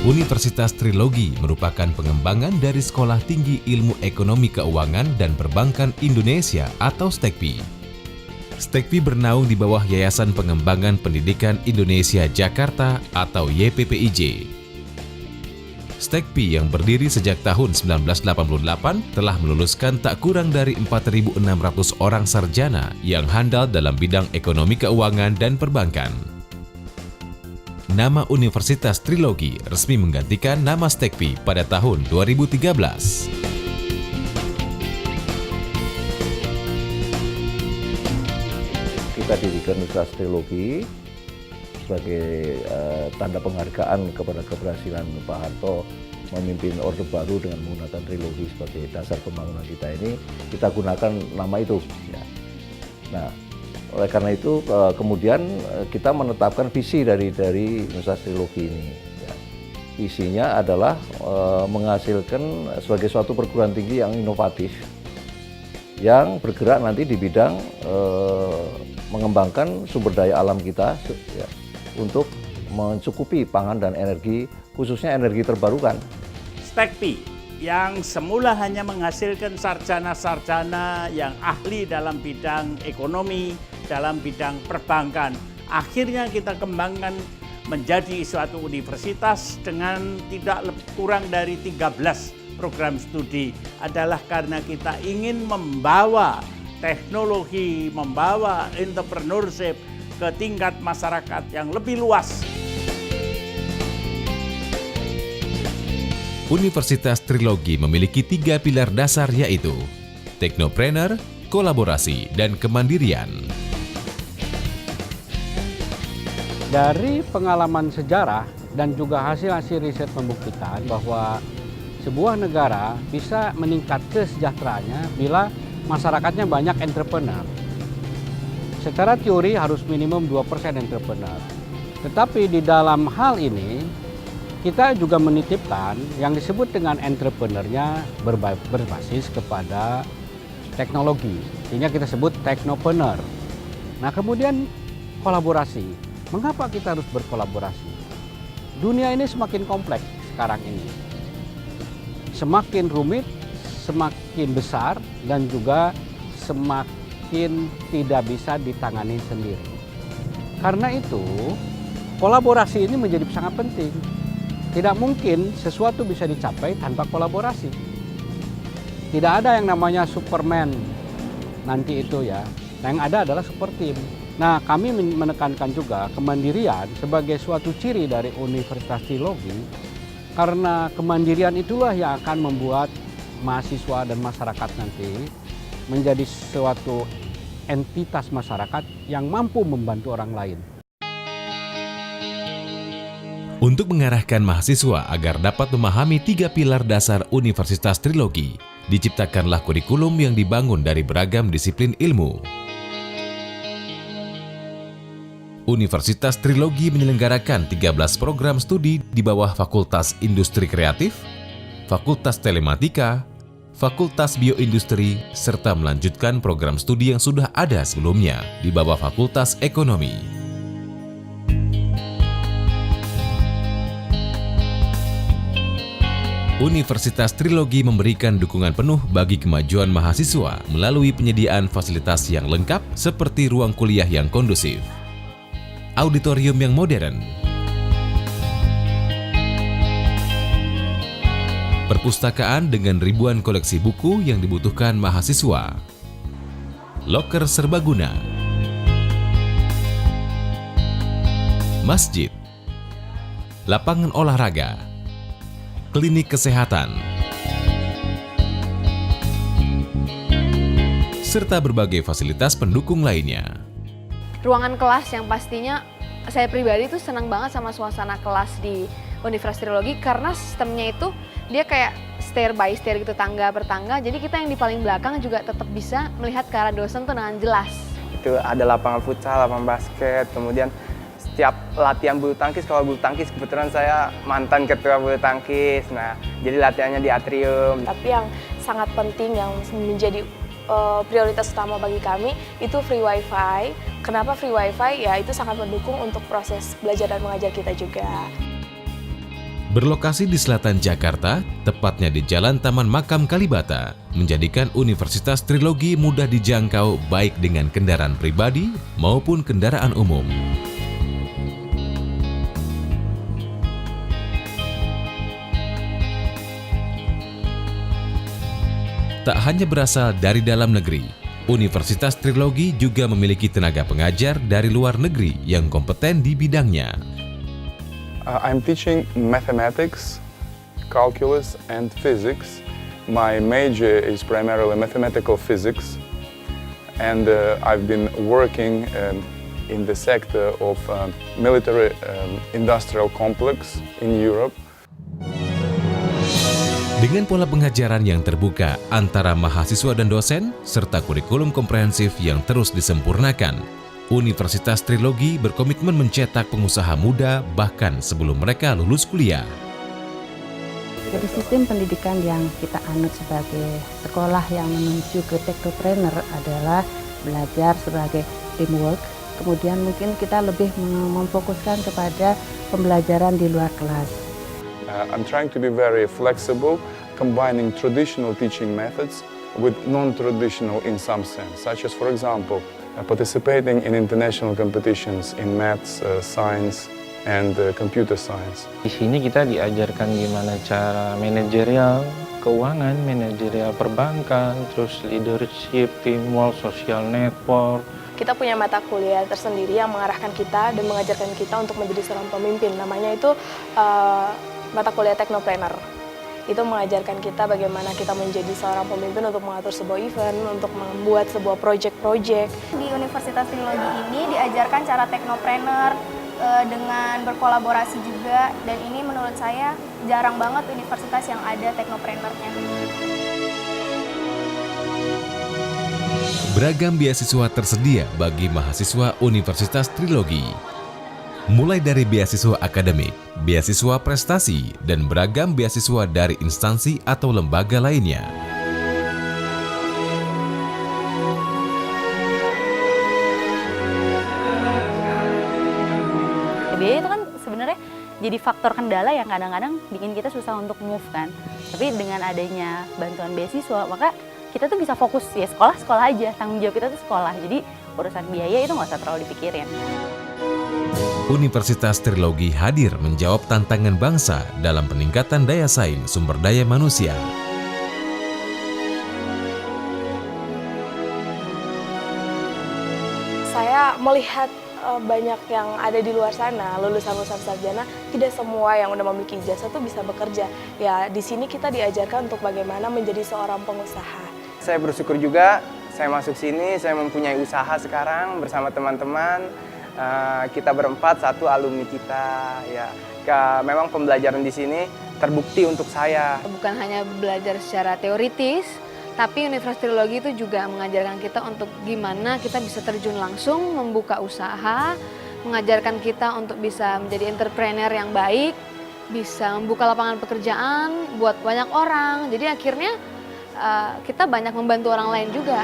Universitas Trilogi merupakan pengembangan dari Sekolah Tinggi Ilmu Ekonomi Keuangan dan Perbankan Indonesia atau STEKPI. STEKPI bernaung di bawah Yayasan Pengembangan Pendidikan Indonesia Jakarta atau YPPIJ. STEKPI yang berdiri sejak tahun 1988 telah meluluskan tak kurang dari 4.600 orang sarjana yang handal dalam bidang ekonomi keuangan dan perbankan. Nama Universitas Trilogi resmi menggantikan nama STEKPI pada tahun 2013. Kita dirikan Universitas Trilogi sebagai tanda penghargaan kepada keberhasilan Pak Harto memimpin Orde Baru dengan menggunakan Trilogi sebagai dasar pembangunan kita ini, kita gunakan nama itu. Ya. Nah, oleh karena itu kemudian kita menetapkan visi dari Universitas Trilogi ini. Ya. Visinya adalah menghasilkan sebagai suatu perguruan tinggi yang inovatif, yang bergerak nanti di bidang mengembangkan sumber daya alam kita ya, untuk mencukupi pangan dan energi, khususnya energi terbarukan. STEKPI yang semula hanya menghasilkan sarjana-sarjana yang ahli dalam bidang ekonomi, dalam bidang perbankan, akhirnya kita kembangkan menjadi suatu universitas dengan tidak kurang dari 13 program studi. Adalah karena kita ingin membawa teknologi, membawa entrepreneurship ke tingkat masyarakat yang lebih luas. Universitas Trilogi memiliki 3 pilar dasar yaitu teknopreneur, kolaborasi, dan kemandirian. Dari pengalaman sejarah dan juga hasil-hasil riset membuktikan bahwa sebuah negara bisa meningkat kesejahteraannya bila masyarakatnya banyak entrepreneur. Secara teori harus minimum 2% entrepreneur. Tetapi di dalam hal ini kita juga menitipkan yang disebut dengan entrepreneurnya berbasis kepada teknologi. Sehingga kita sebut teknopreneur. Nah, kemudian kolaborasi. Mengapa kita harus berkolaborasi? Dunia ini semakin kompleks sekarang ini. Semakin rumit, semakin besar, dan juga semakin tidak bisa ditangani sendiri. Karena itu, kolaborasi ini menjadi sangat penting. Tidak mungkin sesuatu bisa dicapai tanpa kolaborasi. Tidak ada yang namanya Superman nanti itu ya. Nah, yang ada adalah super team. Nah, kami menekankan juga kemandirian sebagai suatu ciri dari Universitas Trilogi, karena kemandirian itulah yang akan membuat mahasiswa dan masyarakat nanti menjadi suatu entitas masyarakat yang mampu membantu orang lain. Untuk mengarahkan mahasiswa agar dapat memahami 3 pilar dasar Universitas Trilogi, diciptakanlah kurikulum yang dibangun dari beragam disiplin ilmu. Universitas Trilogi menyelenggarakan 13 program studi di bawah Fakultas Industri Kreatif, Fakultas Telematika, Fakultas Bioindustri, serta melanjutkan program studi yang sudah ada sebelumnya di bawah Fakultas Ekonomi. Universitas Trilogi memberikan dukungan penuh bagi kemajuan mahasiswa melalui penyediaan fasilitas yang lengkap seperti ruang kuliah yang kondusif, auditorium yang modern, perpustakaan dengan ribuan koleksi buku yang dibutuhkan mahasiswa, loker serbaguna, masjid, lapangan olahraga, klinik kesehatan, serta berbagai fasilitas pendukung lainnya. Ruangan kelas yang pastinya saya pribadi tuh senang banget sama suasana kelas di Universitas Trilogi karena sistemnya itu dia kayak stair by stair gitu, tangga per tangga. Jadi kita yang di paling belakang juga tetap bisa melihat ke arah dosen tuh dengan jelas. Itu ada lapangan futsal, lapangan basket, kemudian setiap latihan bulu tangkis, kalau bulu tangkis kebetulan saya mantan ketua bulu tangkis, nah jadi latihannya di atrium. Tapi yang sangat penting yang menjadi prioritas utama bagi kami itu free wifi. Kenapa free wifi? Ya itu sangat mendukung untuk proses belajar dan mengajar kita juga. Berlokasi di selatan Jakarta, tepatnya di Jalan Taman Makam Kalibata, menjadikan Universitas Trilogi mudah dijangkau baik dengan kendaraan pribadi maupun kendaraan umum. Tak hanya berasal dari dalam negeri, Universitas Trilogi juga memiliki tenaga pengajar dari luar negeri yang kompeten di bidangnya. I'm teaching mathematics, calculus, and physics. My major is primarily mathematical physics, and I've been working in the sector of military industrial complex in Europe. Dengan pola pengajaran yang terbuka antara mahasiswa dan dosen, serta kurikulum komprehensif yang terus disempurnakan, Universitas Trilogi berkomitmen mencetak pengusaha muda bahkan sebelum mereka lulus kuliah. Jadi sistem pendidikan yang kita anut sebagai sekolah yang menuju ke technopreneur adalah belajar sebagai teamwork, kemudian mungkin kita lebih memfokuskan kepada pembelajaran di luar kelas. I'm trying to be very flexible, combining traditional teaching methods with non-traditional in some sense, such as, for example, participating in international competitions in maths, science, and computer science. Di sini kita diajarkan gimana cara manajerial keuangan, manajerial perbankan, terus leadership, teamwork, social network. Kita punya mata kuliah tersendiri yang mengarahkan kita dan mengajarkan kita untuk menjadi seorang pemimpin. Namanya itu mata kuliah Technopreneur. Itu mengajarkan kita bagaimana kita menjadi seorang pemimpin untuk mengatur sebuah event, untuk membuat sebuah project-project. Di Universitas Trilogi ini diajarkan cara Technopreneur dengan berkolaborasi juga, dan ini menurut saya jarang banget universitas yang ada Technopreneur-nya. Beragam beasiswa tersedia bagi mahasiswa Universitas Trilogi. Mulai dari beasiswa akademik, beasiswa prestasi, dan beragam beasiswa dari instansi atau lembaga lainnya. Biaya itu kan sebenarnya jadi faktor kendala yang kadang-kadang bikin kita susah untuk move kan. Tapi dengan adanya bantuan beasiswa, maka kita tuh bisa fokus ya sekolah aja, tanggung jawab kita tuh sekolah. Jadi urusan biaya itu nggak usah terlalu dipikirin. Universitas Trilogi hadir menjawab tantangan bangsa dalam peningkatan daya saing sumber daya manusia. Saya melihat banyak yang ada di luar sana, lulusan-lulusan sarjana, tidak semua yang udah memiliki ijazah tuh bisa bekerja. Ya, di sini kita diajarkan untuk bagaimana menjadi seorang pengusaha. Saya bersyukur juga, saya masuk sini, saya mempunyai usaha sekarang bersama teman-teman. Kita berempat, satu alumni kita. Ya, memang pembelajaran di sini terbukti untuk saya. Bukan hanya belajar secara teoritis, tapi Universitas Trilogi itu juga mengajarkan kita untuk gimana kita bisa terjun langsung membuka usaha, mengajarkan kita untuk bisa menjadi entrepreneur yang baik, bisa membuka lapangan pekerjaan buat banyak orang. Jadi akhirnya kita banyak membantu orang lain juga.